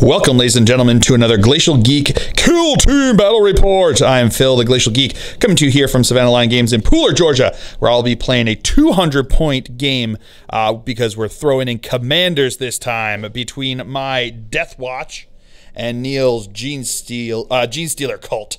Welcome, ladies and gentlemen, to another Glacial Geek Kill Team Battle Report. I am Phil, the Glacial Geek, coming to you here from Savannah Line Games in Pooler, Georgia, where I'll be playing a 200-point game because we're throwing in commanders this time between my Deathwatch and Neil's Genestealer Cult.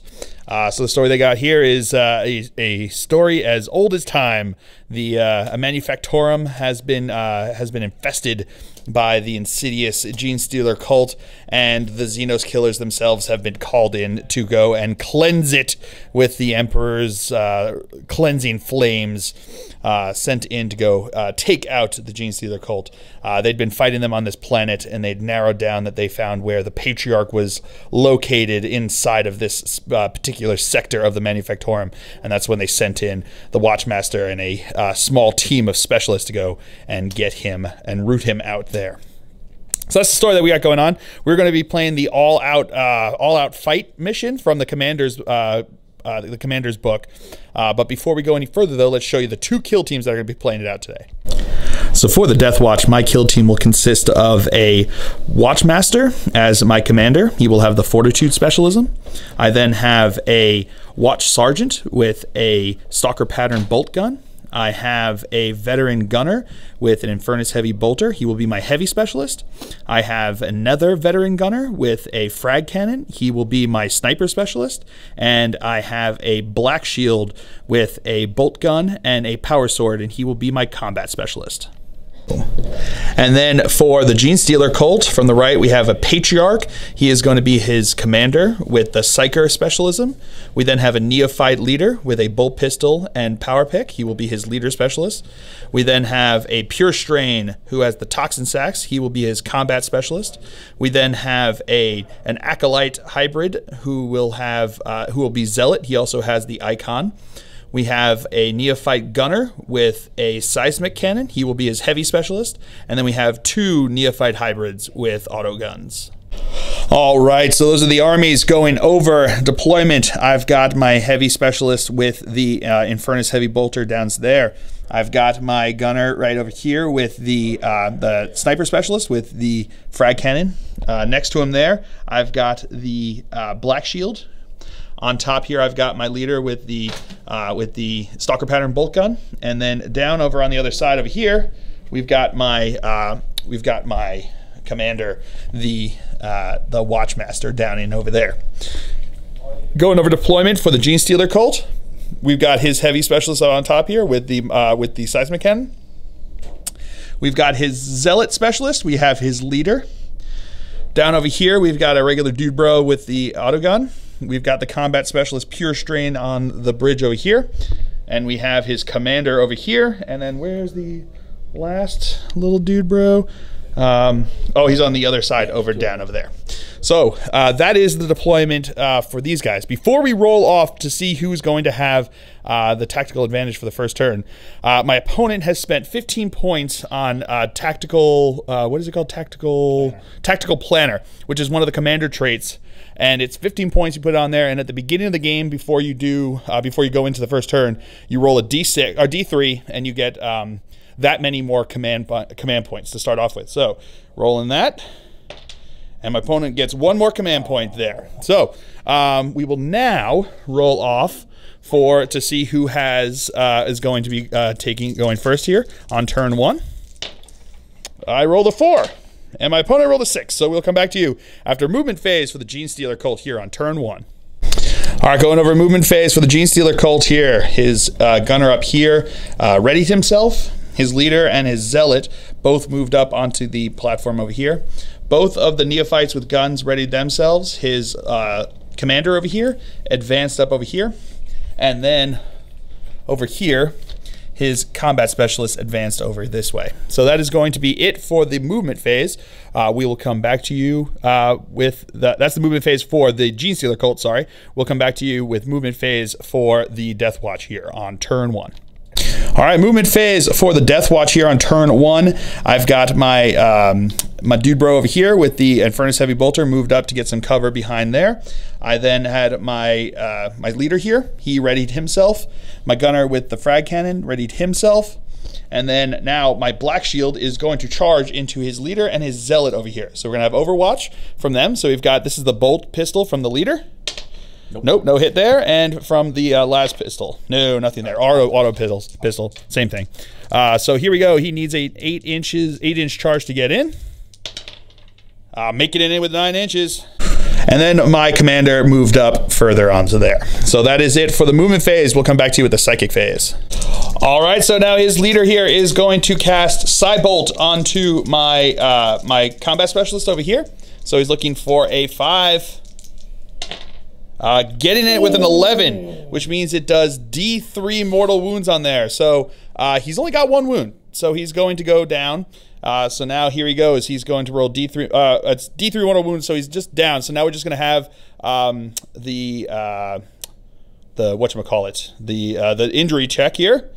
So the story they got here is a story as old as time. A manufactorum has been infested by the insidious Genestealer Cult, and the xenos killers themselves have been called in to go and cleanse it with the Emperor's cleansing flames, sent in to go take out the Genestealer Cult. They'd been fighting them on this planet, and they'd narrowed down that they found where the Patriarch was located inside of this particular sector of the manufactorum, and that's when they sent in the Watchmaster and a small team of specialists to go and get him and root him out there. So that's the story that we got going on. We're going to be playing the all-out fight mission from the commander's book. But before we go any further, though, let's show you the two kill teams that are going to be playing it out today. So for the Deathwatch, my kill team will consist of a Watchmaster as my commander. He will have the Fortitude Specialism. I then have a Watch Sergeant with a Stalker Pattern Bolt Gun. I have a Veteran Gunner with an Infernus Heavy Bolter. He will be my Heavy Specialist. I have another Veteran Gunner with a Frag Cannon. He will be my Sniper Specialist. And I have a Black Shield with a Bolt Gun and a Power Sword, and he will be my Combat Specialist. And then for the Genestealer Cult, from the right, we have a Patriarch. He is going to be his commander with the Psyker Specialism. We then have a Neophyte Leader with a Bolt Pistol and Power Pick. He will be his Leader Specialist. We then have a Pure Strain who has the Toxin Sacs. He will be his Combat Specialist. We then have an Acolyte Hybrid who will be Zealot. He also has the Icon. We have a Neophyte Gunner with a Seismic Cannon. He will be his Heavy Specialist. And then we have two Neophyte Hybrids with auto guns. All right, so those are the armies going over deployment. I've got my Heavy Specialist with the Infernus Heavy Bolter down there. I've got my Gunner right over here with the Sniper Specialist with the Frag Cannon. Next to him there, I've got the Black Shield. On top here, I've got my leader with the Stalker Pattern Bolt Gun, and then down over on the other side over here, we've got my commander, the Watchmaster, down in over there. Going over deployment for the Genestealer Cult, we've got his Heavy Specialist on top here with the Seismic Cannon. We've got his Zealot Specialist. We have his leader. Down over here, we've got a regular dude bro with the auto gun. We've got the Combat Specialist Pure Strain on the bridge over here. And we have his commander over here. And then where's the last little dude bro? Oh, he's on the other side down over there. So that is the deployment for these guys. Before we roll off to see who's going to have the tactical advantage for the first turn, my opponent has spent 15 points on tactical, what is it called? Tactical Planner, which is one of the commander traits. And it's 15 points you put on there, and at the beginning of the game, before you go into the first turn, you roll a D6 or D3, and you get that many more command points to start off with. So rolling that, and my opponent gets one more command point there. So we will now roll off to see who is going to be going first here on turn one. I rolled a 4. And my opponent rolled a 6, so we'll come back to you after movement phase for the Genestealer Cult here on turn 1. All right, going over movement phase for the Genestealer Cult here. His gunner up here readied himself. His leader and his zealot both moved up onto the platform over here. Both of the neophytes with guns readied themselves. His commander over here advanced up over here. And then over here, his combat specialist advanced over this way. So that is going to be it for the movement phase. We will come back to you that's the movement phase for the Genestealer Cult, sorry. We'll come back to you with movement phase for the Deathwatch here on turn 1. All right, movement phase for the Deathwatch here on turn 1. I've got my my dude bro over here with the Infernus Heavy Bolter moved up to get some cover behind there. I then had my my leader here. He readied himself. My gunner with the Frag Cannon readied himself. And then now my black shield is going to charge into his leader and his zealot over here. So we're gonna have Overwatch from them. So we've got, this is the bolt pistol from the leader. Nope, no hit there. And from the last pistol, no, nothing there. Auto pistol, same thing. So here we go. He needs a 8-inch charge to get in. Making it in with 9 inches. And then my commander moved up further onto there. So that is it for the movement phase. We'll come back to you with the psychic phase. All right, so now his leader here is going to cast Psybolt onto my my combat specialist over here. So he's looking for a 5. Getting it with an 11, which means it does D3 mortal wounds on there. So he's only got 1 wound. So he's going to go down. So now here he goes. He's going to roll D3. It's D3 mortal wounds, so he's just down. So now we're just going to have the whatchamacallit, the injury check here.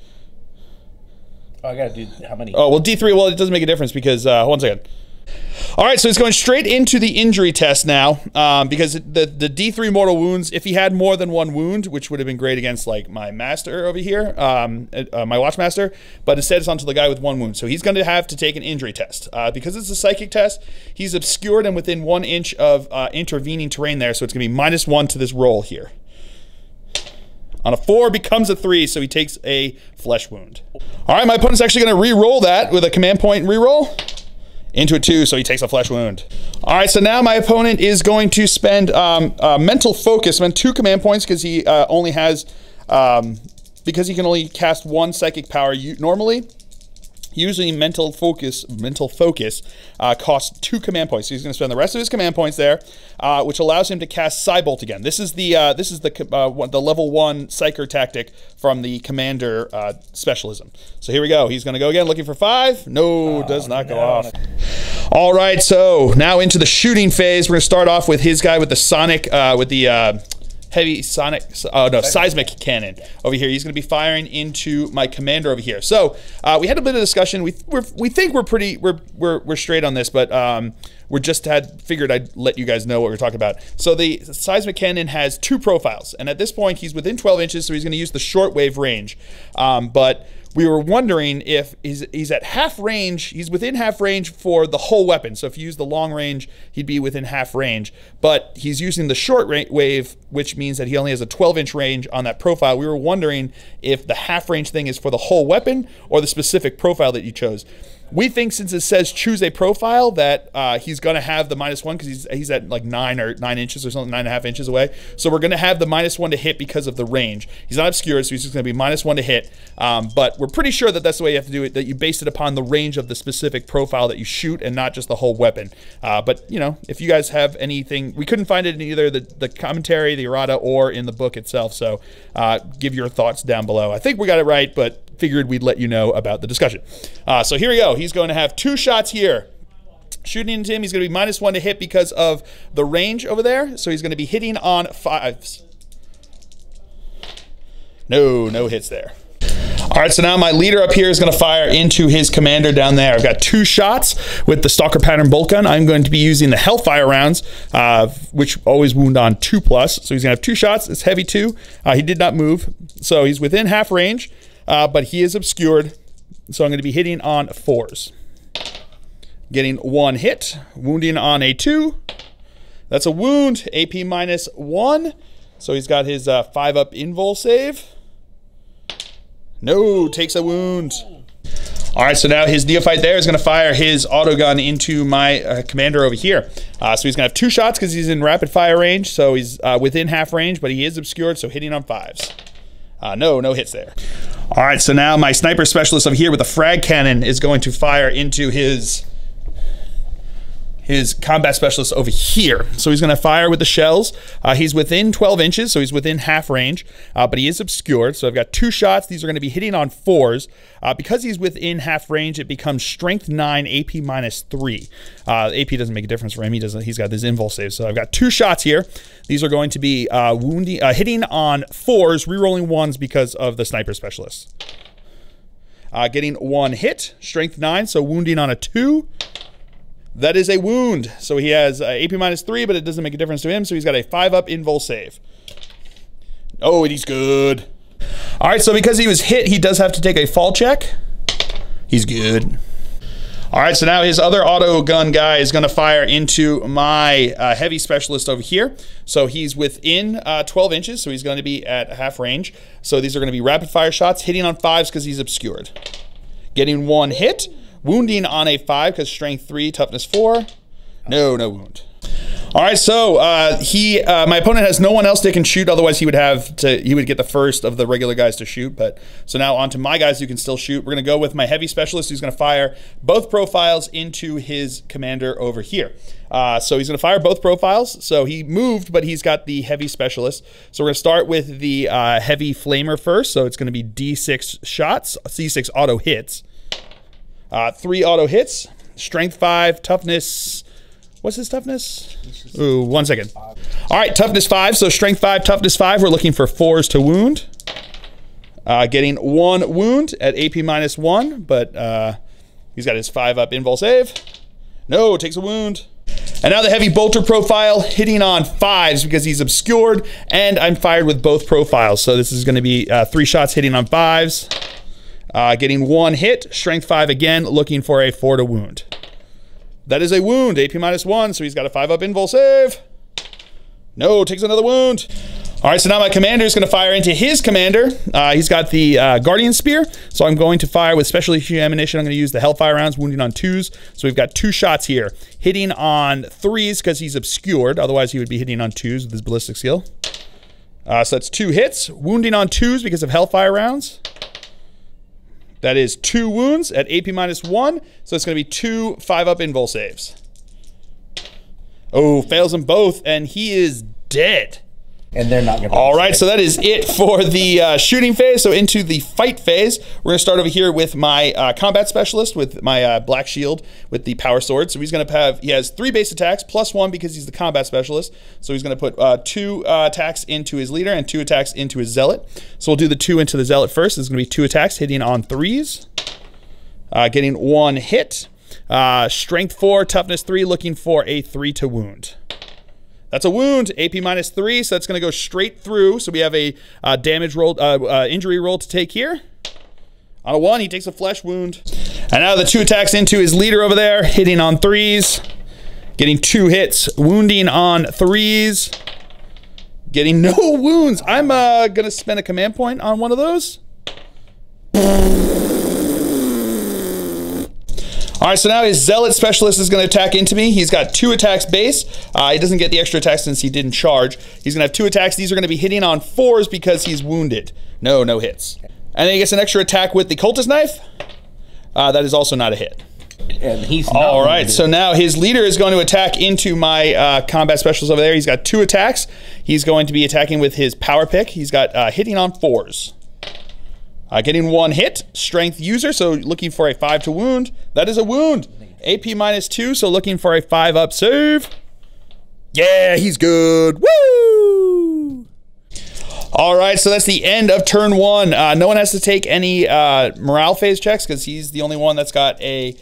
Oh, I gotta do how many? Oh, well, D3, well, it doesn't make a difference because, 1 second. All right, so he's going straight into the injury test now because the D3 mortal wounds, if he had more than 1 wound, which would have been great against like my master over here, my watchmaster, but instead it's onto the guy with 1 wound. So he's going to have to take an injury test. Because it's a psychic test, he's obscured and within 1 inch of intervening terrain there, so it's going to be -1 to this roll here. On a 4 becomes a 3, so he takes a flesh wound. All right, my opponent's actually going to re-roll that with a command point re-roll. Into a 2, so he takes a flesh wound. All right, so now my opponent is going to spend mental focus, spend 2 command points because he only has, because he can only cast 1 psychic power normally. Usually mental focus costs 2 command points. So he's going to spend the rest of his command points there, which allows him to cast Psybolt again. This is the level 1 psyker tactic from the commander specialism. So here we go. He's going to go again, looking for 5. No, does not go off. All right, so now into the shooting phase. We're going to start off with his guy with the sonic, heavy seismic cannon over here. He's going to be firing into my commander over here. So we had a bit of discussion. We think we're straight on this, but we just figured I'd let you guys know what we're talking about. So the seismic cannon has 2 profiles, and at this point he's within 12 inches, so he's going to use the shortwave range. But we were wondering if he's at half range. He's within half range for the whole weapon. So if you use the long range, he'd be within half range. But he's using the short wave, which means that he only has a 12-inch range on that profile. We were wondering if the half range thing is for the whole weapon or the specific profile that you chose. We think since it says choose a profile that he's going to have the -1 because he's at like 9 inches or something, 9.5 inches away. So we're going to have the -1 to hit because of the range. He's not obscured, so he's just going to be -1 to hit. But we're pretty sure that that's the way you have to do it, that you base it upon the range of the specific profile that you shoot and not just the whole weapon. But, you know, if you guys have anything, we couldn't find it in either the commentary, the errata, or in the book itself. So give your thoughts down below. I think we got it right, but figured we'd let you know about the discussion. So here we go. He's going to have 2 shots here. Shooting into him, he's going to be -1 to hit because of the range over there. So he's going to be hitting on 5s. No hits there. All right, so now my leader up here is going to fire into his commander down there. I've got 2 shots with the Stalker Pattern Bolt Gun. I'm going to be using the Hellfire rounds, which always wound on 2+. So he's going to have 2 shots. It's heavy 2. He did not move, so he's within half range. But he is obscured, so I'm going to be hitting on 4s. Getting 1 hit, wounding on a 2. That's a wound, AP -1. So he's got his 5-up invul save. No, takes a wound. All right, so now his neophyte there is going to fire his autogun into my commander over here. So he's going to have 2 shots because he's in rapid fire range. So he's within half range, but he is obscured, so hitting on 5s. No hits there. All right, so now my sniper specialist over here with a frag cannon is going to fire into his combat specialist over here. So he's going to fire with the shells. He's within 12 inches, so he's within half range, but he is obscured. So I've got 2 shots. These are going to be hitting on 4s. Because he's within half range, it becomes strength 9, AP -3. AP doesn't make a difference for him. He's got this invul save. So I've got 2 shots here. These are going to be hitting on 4s, rerolling 1s because of the sniper specialist. Getting 1 hit, strength 9, so wounding on a 2. That is a wound. So he has AP -3, but it doesn't make a difference to him. So he's got a 5-up invul save. Oh, and he's good. All right, so because he was hit, he does have to take a fall check. He's good. All right, so now his other auto gun guy is going to fire into my heavy specialist over here. So he's within 12 inches, so he's going to be at half range. So these are going to be rapid fire shots, hitting on 5s because he's obscured. Getting 1 hit, wounding on a 5 because strength 3, toughness 4. No wound. All right, so my opponent has no one else that can shoot. Otherwise, he would get the first of the regular guys to shoot. But so now on to my guys who can still shoot. We're gonna go with my heavy specialist, who's gonna fire both profiles into his commander over here. So he's gonna fire both profiles. So he moved, but he's got the heavy specialist. So we're gonna start with the heavy flamer first. So it's gonna be D6 shots, C6 auto hits, 3 auto hits, strength 5, toughness. What's his toughness? Ooh, 1 second. All right, toughness 5. So strength 5, toughness 5. We're looking for 4s to wound. Getting 1 wound at AP -1, but he's got his 5-up invul save. No, takes a wound. And now the heavy bolter profile hitting on 5s because he's obscured, and I'm fired with both profiles. So this is going to be 3 shots hitting on 5s. Getting 1 hit, strength 5 again, looking for a 4 to wound. That is a wound, AP -1, so he's got a 5-up invul save. No, takes another wound. All right, so now my commander is going to fire into his commander. He's got the Guardian Spear, so I'm going to fire with special issue ammunition. I'm going to use the Hellfire rounds, wounding on 2s. So we've got 2 shots here. Hitting on 3s because he's obscured. Otherwise, he would be hitting on 2s with his ballistic skill. So that's 2 hits. Wounding on 2s because of Hellfire rounds. That is 2 wounds at AP -1, so it's going to be 2 5-up invul saves. Oh, fails them both, and he is dead. And they're not going to. All right, so that is it for the shooting phase. So into the fight phase, we're going to start over here with my combat specialist with my black shield with the power sword. So he's going to have, he has 3 base attacks plus 1 because he's the combat specialist. So he's going to put 2 attacks into his leader and 2 attacks into his zealot. So we'll do the 2 into the zealot first. There's going to be 2 attacks hitting on 3s, getting 1 hit, strength 4, toughness 3, looking for a 3 to wound. That's a wound, AP -3, so that's going to go straight through. So we have a damage roll, injury roll to take here. On a 1, he takes a flesh wound. And now the 2 attacks into his leader over there, hitting on 3s, getting 2 hits, wounding on 3s, getting no wounds. I'm going to spend a command point on one of those. All right, so now his zealot specialist is going to attack into me. He's got 2 attacks base. He doesn't get the extra attack since he didn't charge. He's going to have 2 attacks. These are going to be hitting on 4s because he's wounded. No hits. And then he gets an extra attack with the cultist knife. That is also not a hit. And he's not all right, wounded. so now his leader is going to attack into my combat specialist over there. He's got 2 attacks. He's going to be attacking with his power pick. He's got hitting on 4s. Getting 1 hit, strength user, so looking for a 5 to wound. That is a wound. AP -2, so looking for a 5-up save. Yeah, he's good. Woo! All right, so that's the end of turn 1. No one has to take any morale phase checks because he's the only one that's got a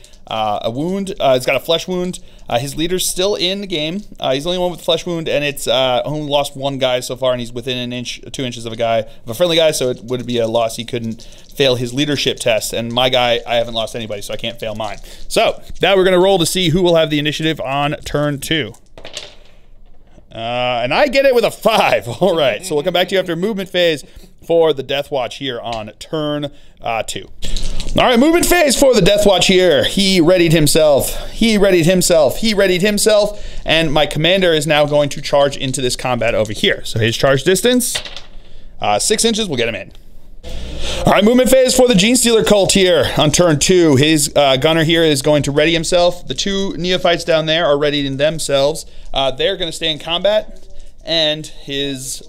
wound. He's got a flesh wound. His leader's still in the game. He's the only one with flesh wound, and it's only lost 1 guy so far, and he's within 2 inches of a friendly guy, so it would be a loss. He couldn't fail his leadership test, and my guy, I haven't lost anybody, so I can't fail mine. So now we're going to roll to see who will have the initiative on turn 2. And I get it with a 5. All right, so we'll come back to you after movement phase for the Deathwatch here on turn 2. All right, movement phase for the Deathwatch here. He readied himself. He readied himself. He readied himself. And my commander is now going to charge into this combat over here. So his charge distance, 6 inches, we'll get him in. All right, movement phase for the Genestealer Cult here on turn 2. His gunner here is going to ready himself. The 2 neophytes down there are readying themselves. They're going to stay in combat. And his...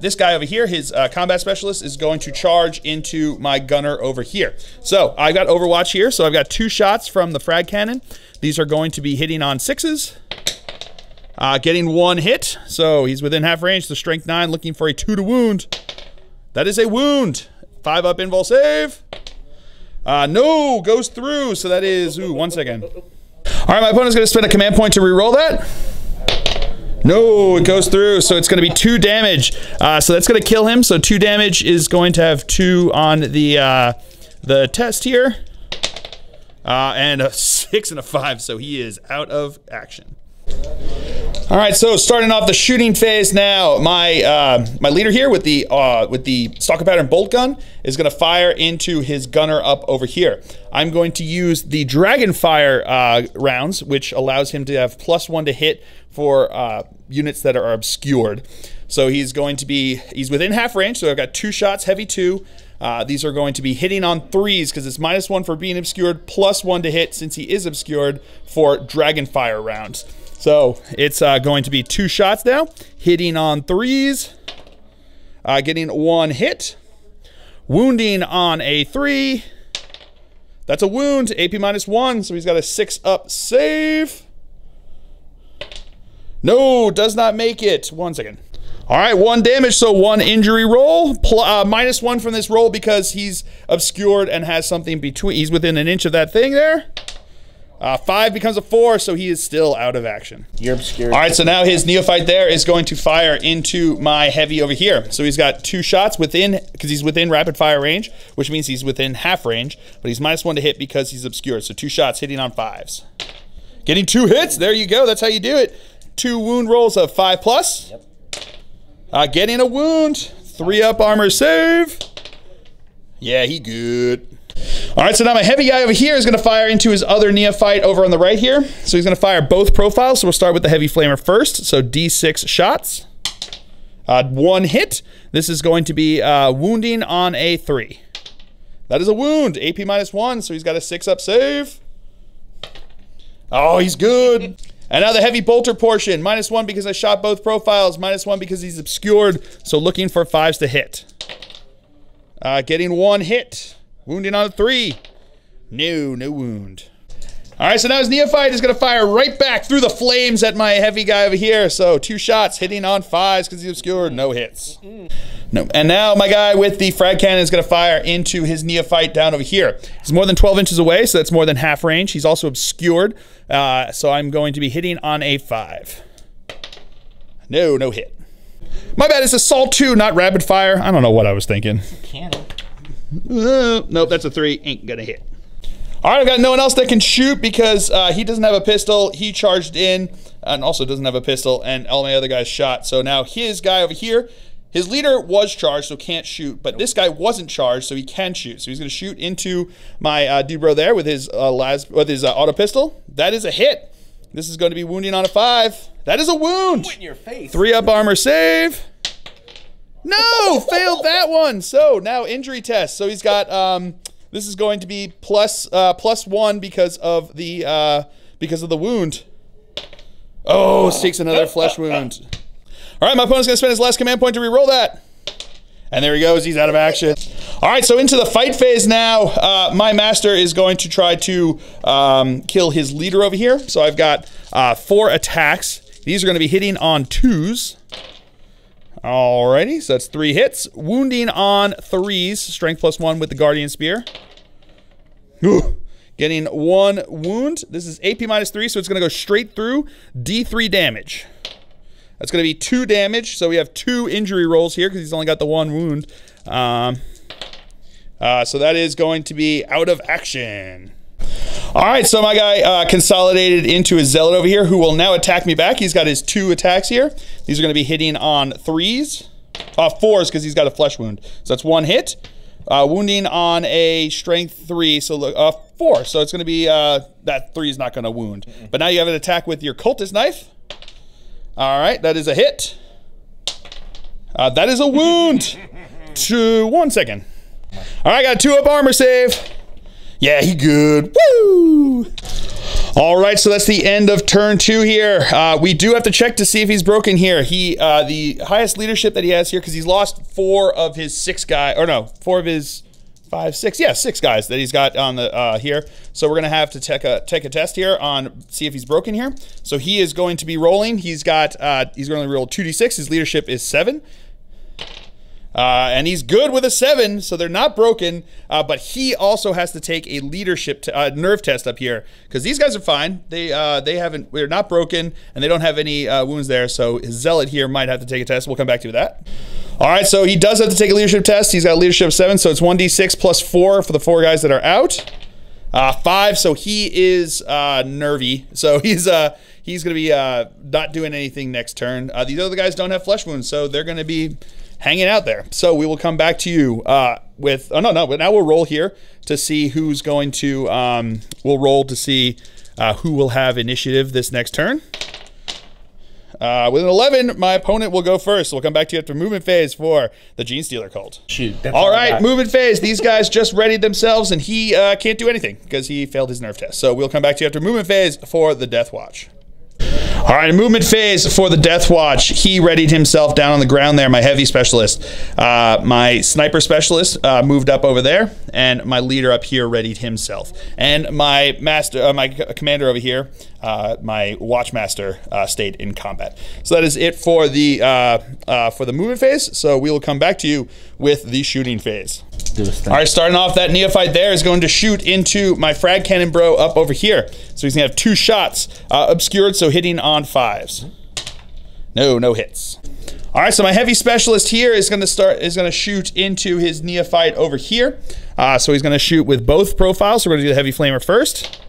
this guy over here, his combat specialist, is going to charge into my gunner over here. So I've got Overwatch here. So I've got 2 shots from the frag cannon. These are going to be hitting on 6s. Getting 1 hit. So he's within half range. The strength 9, looking for a 2 to wound. That is a wound. 5-up invul save. No, goes through. So that is, 1 second. All right, my opponent's going to spend a command point to reroll that. No, it goes through, so it's going to be 2 damage. So that's going to kill him. So 2 damage is going to have 2 on the the test here. And a 6 and a 5, so he is out of action. All right, so starting off the shooting phase now, my leader here with the stalker pattern bolt gun is going to fire into his gunner up over here. I'm going to use the dragon fire rounds, which allows him to have +1 to hit for units that are obscured. So he's within half range, so I've got 2 shots, heavy 2. These are going to be hitting on 3s because it's -1 for being obscured, +1 to hit since he is obscured for dragon fire rounds. So it's going to be 2 shots now, hitting on 3s, getting 1 hit, wounding on a 3. That's a wound, AP -1, so he's got a 6 up save. No, does not make it. 1 second. All right, 1 damage, so 1 injury roll. -1 from this roll because he's obscured and has something between. He's within an inch of that thing there. 5 becomes a 4, so he is still out of action. You're obscured. All right, so now his neophyte there is going to fire into my heavy over here. So he's got 2 shots within, because he's within rapid fire range, which means he's within half range, but he's -1 to hit because he's obscured. So 2 shots hitting on 5s. Getting 2 hits, there you go, that's how you do it. 2 wound rolls of 5+. Yep. Getting a wound, 3 up armor save. Yeah, he good. All right, so now my heavy guy over here is going to fire into his other neophyte over on the right here. So he's going to fire both profiles. So we'll start with the heavy flamer first. So D6 shots. 1 hit. This is going to be wounding on a 3. That is a wound, AP -1, so he's got a 6 up save. Oh, he's good. And now the heavy bolter portion, -1 because I shot both profiles, -1 because he's obscured, so looking for 5s to hit. Getting 1 hit, wounding on a 3. No wound. All right, so now his neophyte is gonna fire right back through the flames at my heavy guy over here. So 2 shots, hitting on 5s because he's obscured, no hits. No. And now my guy with the frag cannon is gonna fire into his neophyte down over here. He's more than 12 inches away, so that's more than half range. He's also obscured, so I'm going to be hitting on a 5. No hit. My bad, it's assault 2, not rapid fire. I don't know what I was thinking. Cannon. Nope, that's a 3, ain't gonna hit. All right, I've got no one else that can shoot because he doesn't have a pistol. He charged in and also doesn't have a pistol, and all my other guys shot. So now his guy over here, his leader was charged, so can't shoot, but this guy wasn't charged, so he can shoot. So he's gonna shoot into my dude bro there with his auto pistol. That is a hit. This is going to be wounding on a 5. That is a wound. In your face. 3 up armor save. No, failed that one. So now injury test. So he's got this is going to be +1 because of the wound. Oh, takes another flesh wound. All right, my opponent's gonna spend his last command point to re-roll that. And there he goes, he's out of action. All right, so into the fight phase now. My master is going to try to kill his leader over here. So I've got 4 attacks. These are gonna be hitting on 2s. Alrighty, so that's 3 hits. Wounding on 3s, strength +1 with the Guardian Spear. Ooh. Getting 1 wound. This is AP -3, so it's gonna go straight through. D3 damage. That's gonna be 2 damage, so we have 2 injury rolls here because he's only got the 1 wound. So that is going to be out of action. All right, so my guy consolidated into his zealot over here, who will now attack me back. He's got his 2 attacks here. These are going to be hitting on 3s, 4s because he's got a flesh wound. So that's 1 hit, wounding on a strength 3. So look, 4. So it's going to be that 3 is not going to wound. But now you have an attack with your cultist knife. All right, that is a hit. That is a wound. 1 second. All right, I got a 2 up armor save. Yeah, he good. Woo! All right, so that's the end of turn 2 here. We do have to check to see if he's broken here. The highest leadership that he has here, because he's lost 4 of his 6 guys, or no, 4 of his 5, 6, yeah, 6 guys that he's got on the here. So we're gonna have to take a test here on see if he's broken here. So he is going to be rolling. He's going to roll 2d6. His leadership is 7. And he's good with a 7, so they're not broken. But he also has to take a leadership nerve test up here because these guys are fine. They're not broken and they don't have any wounds there. So his zealot here might have to take a test. We'll come back to that. All right, so he does have to take a leadership test. He's got a leadership 7, so it's 1d6 plus 4 for the 4 guys that are out. 5, so he is nervy. So he's going to be not doing anything next turn. These other guys don't have flesh wounds, so they're going to be hanging out there. So we will come back to you with... Oh, no, but now we'll roll here to see who's going to... we'll roll to see who will have initiative this next turn. With an 11, my opponent will go first. We'll come back to you after movement phase for the Genestealer Cult. Shoot. All right, movement phase. These guys just readied themselves, and he can't do anything because he failed his nerve test. So we'll come back to you after movement phase for the Deathwatch. All right, movement phase for the Deathwatch. He readied himself down on the ground there, my heavy specialist. My sniper specialist moved up over there, and my leader up here readied himself. And my master, my commander over here, my watchmaster, stayed in combat. So that is it for the movement phase. So we will come back to you with the shooting phase. All right, starting off, that neophyte there is going to shoot into my frag cannon bro up over here. So he's gonna have 2 shots, obscured, so hitting on 5s. No hits. All right, so my heavy specialist here is gonna shoot into his neophyte over here. So he's gonna shoot with both profiles. So we're gonna do the heavy flamer first.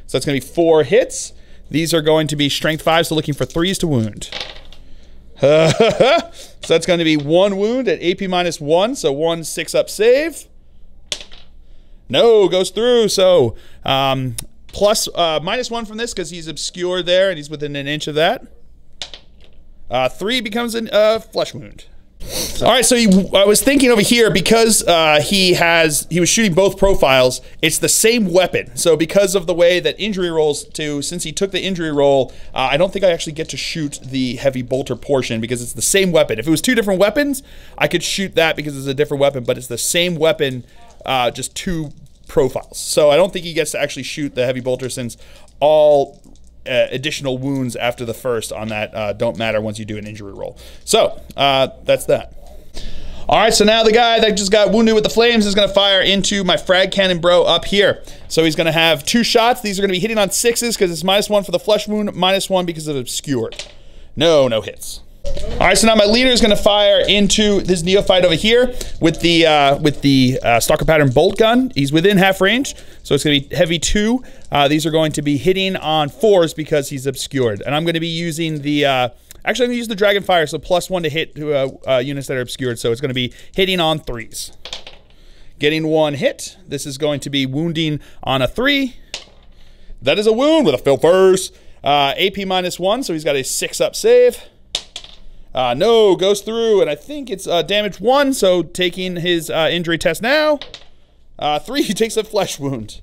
So that's gonna be 4 hits. These are going to be strength 5, so looking for 3s to wound. So that's going to be 1 wound at AP -1, so 1 6-up save. No, goes through. So plus -1 from this because he's obscured there and he's within an inch of that. 3 becomes a flesh wound. All right, so I was thinking over here because he was shooting both profiles. It's the same weapon. So because of the way that injury rolls since he took the injury roll, I don't think I actually get to shoot the heavy bolter portion because it's the same weapon. If it was 2 different weapons, I could shoot that because it's a different weapon. But it's the same weapon, just 2 profiles. So I don't think he gets to actually shoot the heavy bolter since all additional wounds after the first on that don't matter once you do an injury roll. So that's that. All right, so now the guy that just got wounded with the flames is going to fire into my frag cannon bro up here. So he's going to have 2 shots. These are going to be hitting on 6s because it's -1 for the flesh wound, -1 because of obscured. No hits. All right, so now my leader is going to fire into this neophyte over here with the stalker pattern bolt gun. He's within half range, so it's going to be heavy 2. These are going to be hitting on 4s because he's obscured, and I'm going to be using the. Actually, I'm going to use the dragon fire, so +1 to hit to units that are obscured. So it's going to be hitting on 3s, getting 1 hit. This is going to be wounding on a 3. That is a wound with a fill first. AP -1, so he's got a 6-up save. No, goes through, and I think it's damage 1, so taking his injury test now. 3, he takes a flesh wound.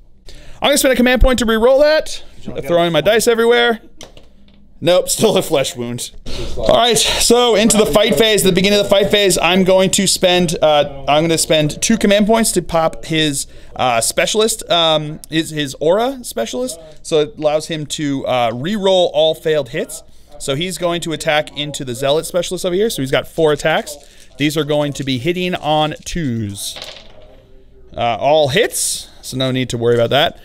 I'm going to spend a command point to re-roll that. Throwing my dice everywhere. Nope, still a flesh wound. All right, so into the fight phase. At the beginning of the fight phase, I'm going to spend 2 command points to pop his specialist, his aura specialist. So it allows him to re-roll all failed hits. So he's going to attack into the zealot specialist over here. So he's got 4 attacks. These are going to be hitting on 2s. All hits, so no need to worry about that.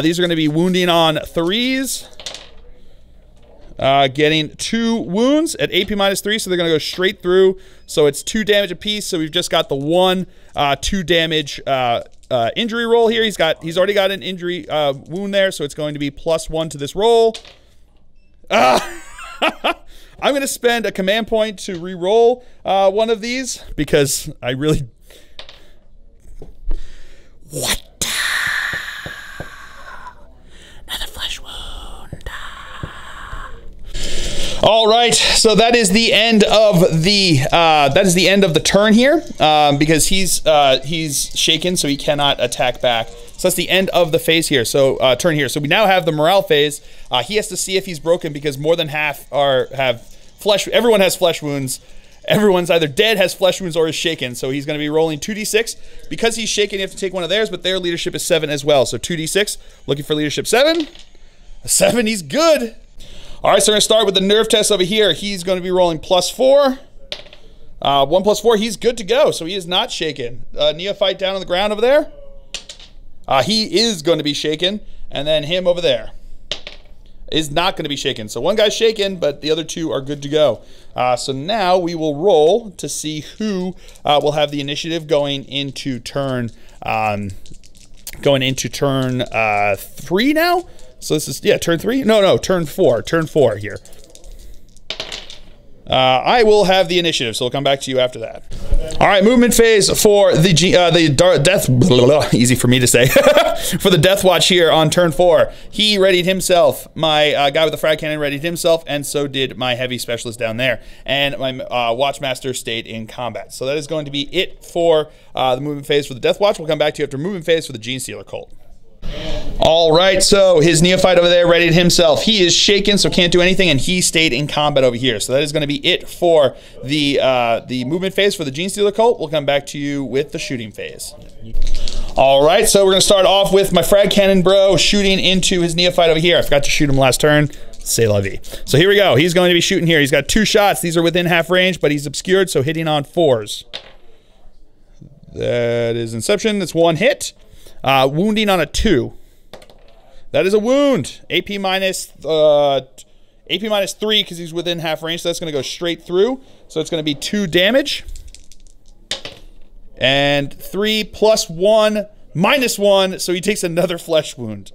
These are going to be wounding on 3s. Getting 2 wounds at AP -3, so they're going to go straight through. So it's 2 damage apiece. So we've just got the 1 2 damage injury roll here. He's already got an injury wound there, so it's going to be +1 to this roll. I'm going to spend a command point to re-roll one of these because I really... What? Another flesh wound. All right, so that is the end of the turn here because he's shaken, so he cannot attack back. So that's the end of the phase here. So turn here. So we now have the morale phase. He has to see if he's broken because more than half have flesh. Everyone has flesh wounds. Everyone's either dead, has flesh wounds, or is shaken. So he's going to be rolling 2d6. Because he's shaken, you have to take one of theirs, but their leadership is 7 as well. So 2d6, looking for leadership 7. A 7, he's good. All right, so we're going to start with the nerve test over here. He's going to be rolling +4. 1+4, he's good to go, so he is not shaken. Neophyte down on the ground over there. He is going to be shaken, and then him over there is not going to be shaken. So one guy's shaken, but the other two are good to go. So now we will roll to see who will have the initiative going into turn 3 now. So this is, yeah, turn 3? No, turn 4. Turn 4 here. I will have the initiative, so we'll come back to you after that. All right, movement phase for the easy for me to say, for the Deathwatch here on turn 4. He readied himself. My guy with the frag cannon readied himself, and so did my heavy specialist down there. And my Watchmaster stayed in combat. So that is going to be it for the movement phase for the Deathwatch. We'll come back to you after movement phase for the Genestealer Cult. All right, so his neophyte over there readied himself. He is shaken, so can't do anything, and he stayed in combat over here. So that is going to be it for the movement phase for the Genestealer Cult. We'll come back to you with the shooting phase. All right, so we're going to start off with my frag cannon bro shooting into his neophyte over here. I forgot to shoot him last turn. C'est la vie. So here we go. He's going to be shooting here. He's got 2 shots. These are within half range, but he's obscured, so hitting on 4s. That is Inception. That's 1 hit. Wounding on a 2. That is a wound. AP minus 3 because he's within half range, so that's going to go straight through. So it's going to be 2 damage. And 3 plus 1 minus 1, so he takes another flesh wound.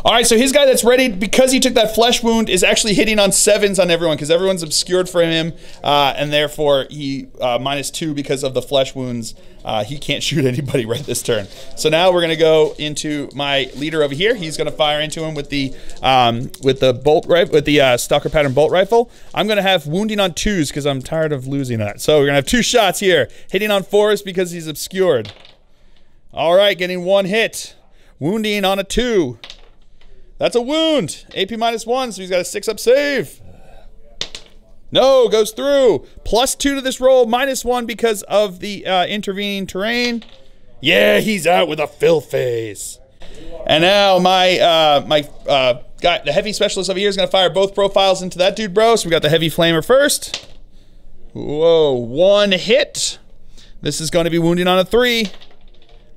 All right, so his guy that's ready, because he took that flesh wound, is actually hitting on 7s on everyone because everyone's obscured for him, and therefore he -2 because of the flesh wounds. He can't shoot anybody right this turn. So now we're gonna go into my leader over here. He's gonna fire into him with the bolt rifle, with the stalker pattern bolt rifle. I'm gonna have wounding on 2s because I'm tired of losing that. So we're gonna have 2 shots here, hitting on 4s because he's obscured. All right, getting 1 hit, wounding on a 2. That's a wound. AP -1, so he's got a 6-up save. No, goes through. +2 to this roll, -1 because of the intervening terrain. Yeah, he's out with a fill phase. And now my guy, the heavy specialist over here, is going to fire both profiles into that dude, bro. So we got the heavy flamer first. Whoa, 1 hit. This is going to be wounding on a 3.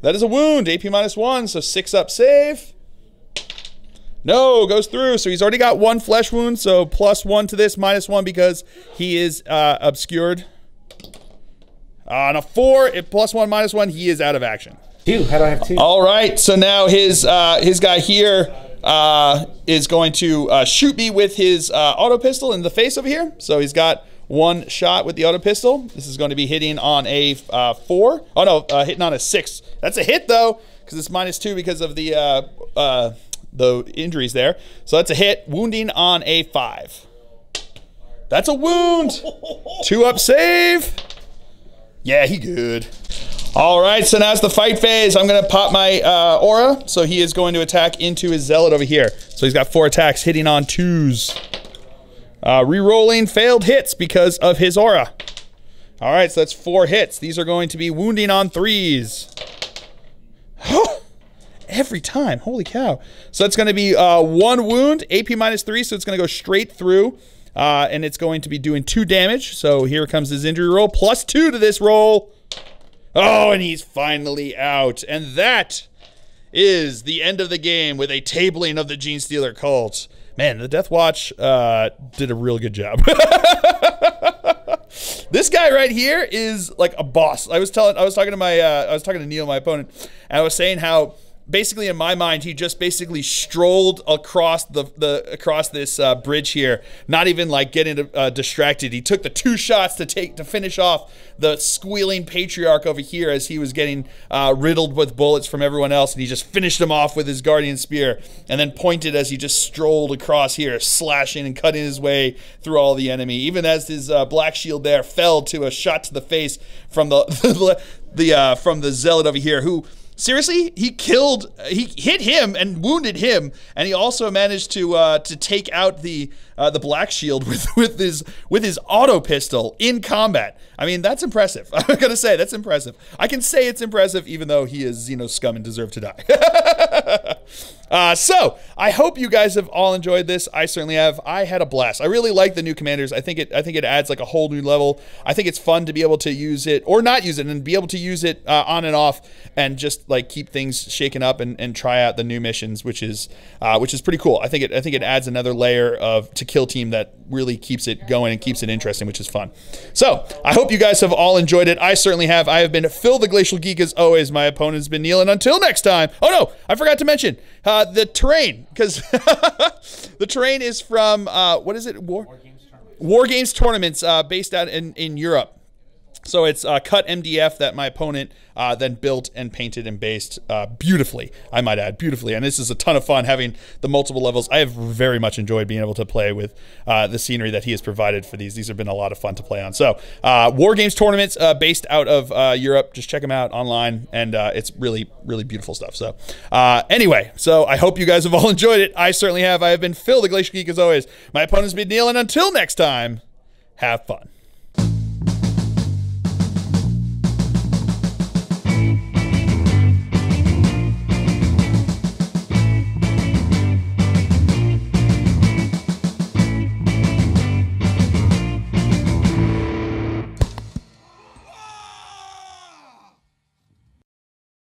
That is a wound. AP -1, so 6-up save. No, goes through. So he's already got 1 flesh wound. So +1 to this, -1 because he is obscured. On a 4, +1, -1, he is out of action. 2. How do I have 2? All right. So now his guy here is going to shoot me with his auto pistol in the face over here. So he's got 1 shot with the auto pistol. This is going to be hitting on a 4. Oh no, hitting on a 6. That's a hit though, because it's -2 because of the injuries there. So that's a hit. Wounding on a 5. That's a wound. 2-up save. Yeah, he good. All right, so now it's the fight phase. I'm going to pop my aura. So he is going to attack into his zealot over here. So he's got 4 attacks hitting on 2s. Rerolling failed hits because of his aura. All right, so that's 4 hits. These are going to be wounding on 3s. Every time, holy cow. So it's going to be 1 wound, AP -3, so it's going to go straight through, and it's going to be doing 2 damage. So here comes his injury roll, +2 to this roll. Oh, and he's finally out. And that is the end of the game with a tabling of the Genestealer Cult. Man, the Deathwatch did a real good job. This guy right here is like a boss. I was talking to Neil, my opponent, and I was saying how basically in my mind he just basically strolled across across this bridge here, not even like getting distracted. He took the 2 shots to finish off the squealing Patriarch over here as he was getting riddled with bullets from everyone else, and he just finished him off with his Guardian Spear, and then pointed as he just strolled across here, slashing and cutting his way through all the enemy, even as his black shield there fell to a shot to the face from from the zealot over here, who seriously, he hit him and wounded him, and he also managed to take out the black shield with his auto pistol in combat. I mean, that's impressive. I'm gonna say that's impressive. I can say it's impressive, even though he is scum and deserved to die. So I hope you guys have all enjoyed this. I certainly have. I had a blast. I really like the new commanders. I think it adds like a whole new level. I think it's fun to be able to use it or not use it and be able to use it on and off and just like keep things shaken up and try out the new missions, which is pretty cool. I think it adds another layer to Kill Team that really keeps it going and keeps it interesting, which is fun. So I hope you guys have all enjoyed it. I certainly have. I have been Phil the Glacial Geek as always. My opponent has been Neil, and until next time. Oh no, I forgot to mention the terrain, because the terrain is from what is it? War Games Tournaments based out in Europe. So it's cut MDF that my opponent then built and painted and based beautifully, I might add, beautifully. And this is a ton of fun having the multiple levels. I have very much enjoyed being able to play with the scenery that he has provided for these. These have been a lot of fun to play on. So War Games Tournaments based out of Europe. Just check them out online, and it's really, really beautiful stuff. So anyway, so I hope you guys have all enjoyed it. I certainly have. I have been Phil the Glacial Geek as always. My opponent's been Neil, and until next time, have fun.